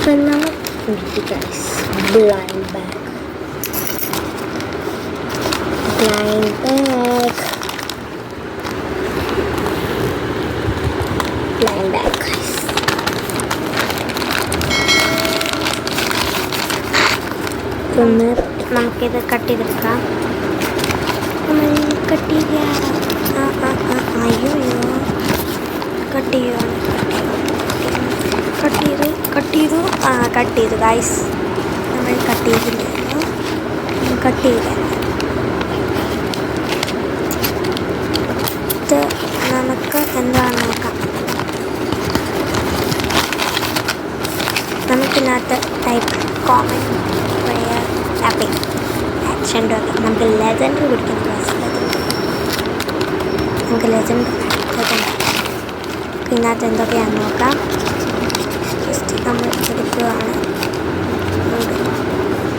നമുക്കെല്ലാം guys blind bag guys. ഒന്ന് നമുക്കിത് കട്ട് ചെയ്തെടുക്കാം. കട്ട് ചെയ്യുക. അയ്യോ കട്ട് ചെയ്തു ഗൈസ്. നമ്മൾ കട്ട് ചെയ്തില്ലായിരുന്നു. കട്ട് ചെയ്ത ഇത് നമുക്ക് എന്താണെന്ന് നോക്കാം. നമുക്കിതിനകത്ത് type common prayer tapping action dock. നമുക്ക് ലെജൻഡറി പിടിക്കണം ഗൈസ്. നമുക്ക് ലെജൻഡ് ഇതിനകത്ത് എന്തൊക്കെയാണെന്ന് നോക്കാം. ജസ്റ്റ് നമ്മൾ എടുക്കുകയാണ്.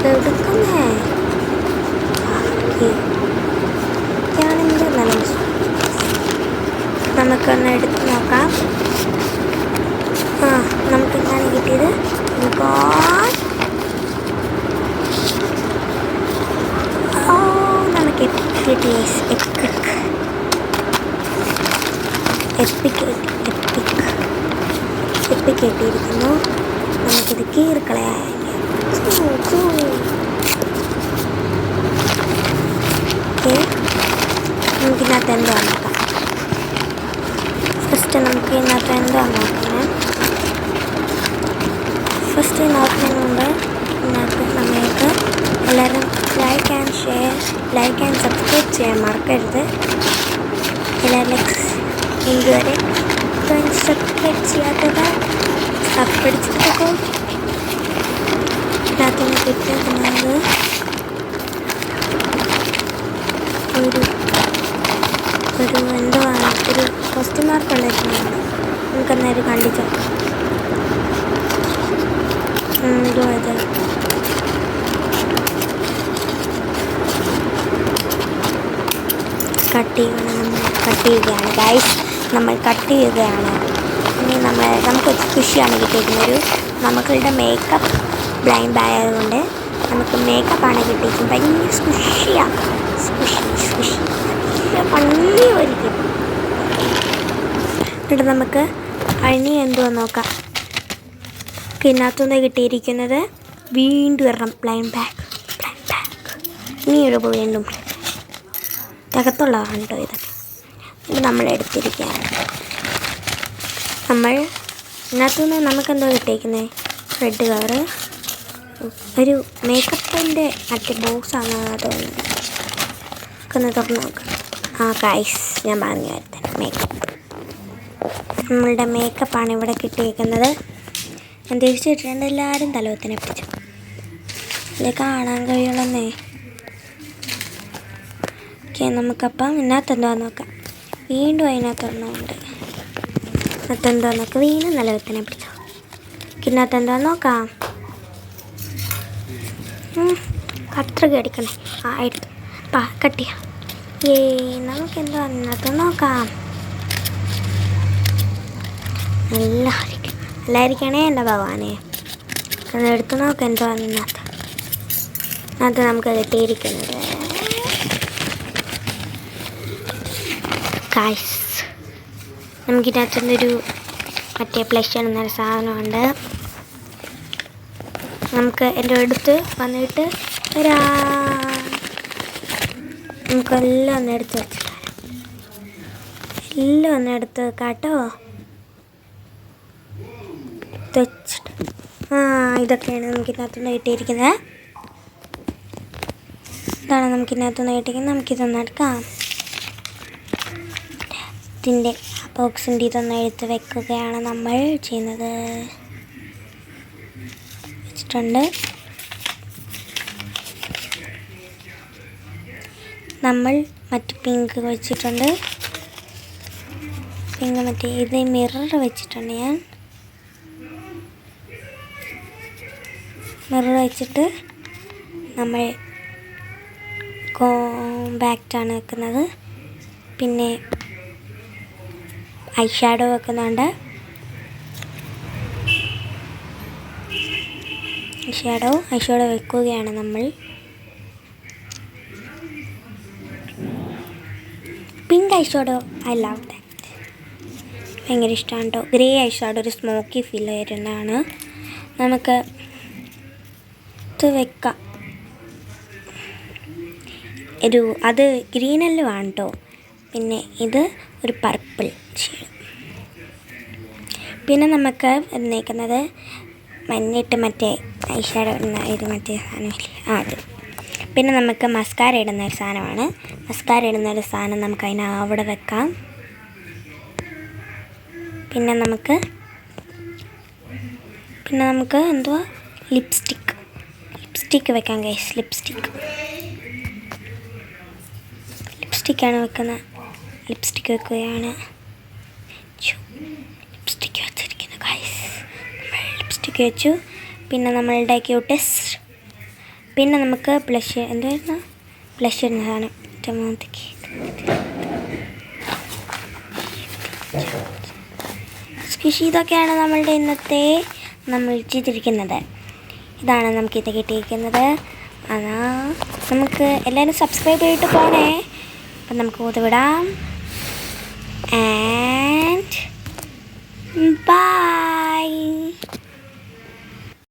എടുക്കുന്നേ ഇതാണെങ്കിൽ നല്ല നമുക്കൊന്ന് എടുത്ത് നോക്കാം. നമുക്കെന്താണ് കിട്ടിയത്? നമുക്ക് കിട്ടി എപ്പിക് കിട്ടിയിരിക്കുന്നു. നമുക്കിത് കീറിക്കളയാം. നമുക്കിതിനകത്ത് എന്താണ് നോക്കാം. ഫസ്റ്റ് നമുക്ക് ഇതിനകത്ത് എന്താണ് നോക്കുന്നത്. ഫസ്റ്റ് നോക്കുന്നതിന് മുമ്പ് ഇതിനകത്ത് നമ്മൾക്ക് എല്ലാവരും like and share, like and subscribe ചെയ്യാൻ മറക്കരുത്. എല്ലാവരും ഇതുവരെ സബ്സ്ക്രൈബ് ചെയ്യാത്തവർ സബ്സ്ക്രൈബ് ചെയ്തപ്പോൾ ഇതിനകത്തുനിന്ന് കിട്ടുന്നത് ഒരു എന്തോ ആണ്, ഒരു ക്വസ്റ്റ്യൻ മാർക്ക് ഉണ്ടായിരുന്നുണ്ട്. നമുക്കന്നേരം കണ്ടിച്ചോ എന്തോ അത് കട്ട് ചെയ്യുകയാണ് ഗൈസ്. നമ്മൾ കട്ട് ചെയ്യുകയാണ്. ഇനി നമുക്ക് സ്ക്വിഷിയാണ് കിട്ടിയിരിക്കുന്നത്. നമുക്കുള്ള മേക്കപ്പ് ബ്ലൈൻഡ് ബാഗ് ആയതുകൊണ്ട് നമുക്ക് മേക്കപ്പാണ് കിട്ടിയിരിക്കുന്നത്. ഭയങ്കര സ്ക്വിഷിയാണ്. സ്ക്വിഷി പള്ളി ഒരിക്കും. എന്നിട്ട് നമുക്ക് അണി എന്തോ നോക്കാം. ഇതിനകത്തുനിന്ന് കിട്ടിയിരിക്കുന്നത് വീണ്ടും വരണം ബ്ലൈൻഡ് ബാഗ്. ഇനി ഒരു വീണ്ടും അകത്തുള്ളതാണ് കേട്ടോ ഇത്. ഇത് നമ്മൾ എടുത്തിരിക്കുകയാണ്. നമ്മൾ ഇതിനകത്തുനിന്ന് നമുക്കെന്തോ കിട്ടിയിരിക്കുന്നത് റെഡ് കളറ് ഒരു മേക്കപ്പിൻ്റെ മറ്റേ ബോക്സാണ് തോന്നുന്നത്. ഒന്ന് തുറന്ന് നോക്കാം. ഗൈസ് ഞാൻ പറഞ്ഞു വരുന്നത് മേക്കപ്പ്. നമ്മളുടെ മേക്കപ്പാണ് ഇവിടെ കിട്ടിയിരിക്കുന്നത്. ഞാൻ തിരിച്ചിട്ടുണ്ട്. എല്ലാവരും തലവത്തിനെ പിടിച്ചു. ഇത് കാണാൻ കഴിയുള്ളന്നേ. ഓക്കെ, നമുക്കപ്പം ഇതിനകത്ത് എന്താന്ന് നോക്കാം. വീണ്ടും അതിനകത്തൊന്നുണ്ട്. അതിനകത്തെന്തോ നോക്കാം. വീണ്ടും നിലവത്തിനെ പിടിച്ചോ. ഇതിനകത്ത് എന്താന്ന് നോക്കാം. കത്ര കടിക്കണേ. എടുത്തു കട്ട് ചെയ്യാം. നമുക്കെന്തോ അതിനകത്ത് നോക്കാം. എല്ലായിരിക്കണേ എൻ്റെ ഭഗവാനെ. അതെടുത്ത് നോക്കാം എന്തോ അതിനകത്ത്. അത് നമുക്ക് കിട്ടിയിരിക്കുന്നത് ഗൈസ്. നമുക്കിതിനകത്തുനിന്നൊരു മറ്റേ പ്ലഷർ എന്നൊരു സാധനമുണ്ട്. നമുക്ക് എൻ്റെ അടുത്ത് വന്നിട്ട് നമുക്കെല്ലാം ഒന്ന് എടുത്ത് വെച്ചിട്ട് എല്ലാം ഒന്ന് എടുത്ത് വെക്കാട്ടോ. വെച്ചിട്ട് ഇതൊക്കെയാണ് നമുക്കിതിനകത്തുനിന്ന് കിട്ടിയിരിക്കുന്നത്. ഇതാണ് നമുക്കിതിനകത്തുനിന്ന് കിട്ടിയിരിക്കുന്നത്. നമുക്കിതൊന്ന് എടുക്കാം. ഇതിൻ്റെ ബോക്സിൻ്റെ ഇതൊന്ന് എടുത്ത് വെക്കുകയാണ് നമ്മൾ ചെയ്യുന്നത്. വെച്ചിട്ടുണ്ട്. നമ്മൾ മറ്റ് പിങ്ക് വെച്ചിട്ടുണ്ട്. പിങ്ക് മറ്റേ ഇത് മിറർ വെച്ചിട്ടുണ്ട്. ഞാൻ മിറർ വെച്ചിട്ട് നമ്മൾ കോമ്പാക്റ്റാണ് വെക്കുന്നത്. പിന്നെ ഐ ഷാഡോ വെക്കുന്നുണ്ട്. ഐഷാഡോ വെക്കുകയാണ് നമ്മൾ. Pink eyeshadow I love that, ഭയങ്കര ഇഷ്ടമാണ് കേട്ടോ. ഗ്രേ ഐഷാഡോ ഒരു സ്മോക്കി ഫീൽ വരുന്നതാണ്. നമുക്ക് ഇത് വെക്കാം. അത് ഗ്രീനെല്ലാം ആണ് കേട്ടോ. പിന്നെ ഇത് ഒരു പർപ്പിൾ ഷെയ്ഡ്. പിന്നെ നമുക്ക് വന്നേക്കുന്നത് മഞ്ഞിട്ട് മറ്റേ ഐഷാഡോ ഇടുന്ന ഇത് മറ്റേ സാധനമില്ലേ, അത്. പിന്നെ നമുക്ക് മസ്കാര ഇടുന്ന ഒരു സാധനമാണ്. മസ്കാര ഇടുന്ന ഒരു സാധനം നമുക്ക് അവിടെ വെക്കാം. പിന്നെ നമുക്ക് എന്തുവാ ലിപ്സ്റ്റിക്ക് വെക്കാം ഗൈസ്. ലിപ്സ്റ്റിക്കാണ് വെക്കുന്നത്. ലിപ്സ്റ്റിക്ക് വെക്കുകയാണ്. ലിപ്സ്റ്റിക്ക് വെച്ചിരിക്കുന്നു ഗൈസ്. ലിപ്സ്റ്റിക്ക് വെച്ചു. പിന്നെ നമ്മളുടെ ക്യൂട്ടസ്റ്റ്. പിന്നെ നമുക്ക് ബ്ലഷ് ഇടുന്ന സാധനം മുഖത്തേക്ക്. ഇതൊക്കെയാണ് നമ്മളുടെ ഇന്നത്തെ നമ്മൾ ചെയ്തിരിക്കുന്നത്. ഇതാണ് നമുക്കിത് കിട്ടിയിരിക്കുന്നത്. നമുക്ക് എല്ലാവരും സബ്സ്ക്രൈബ് ചെയ്തിട്ട് പോണേ. അപ്പം നമുക്ക് വിടാം. And by.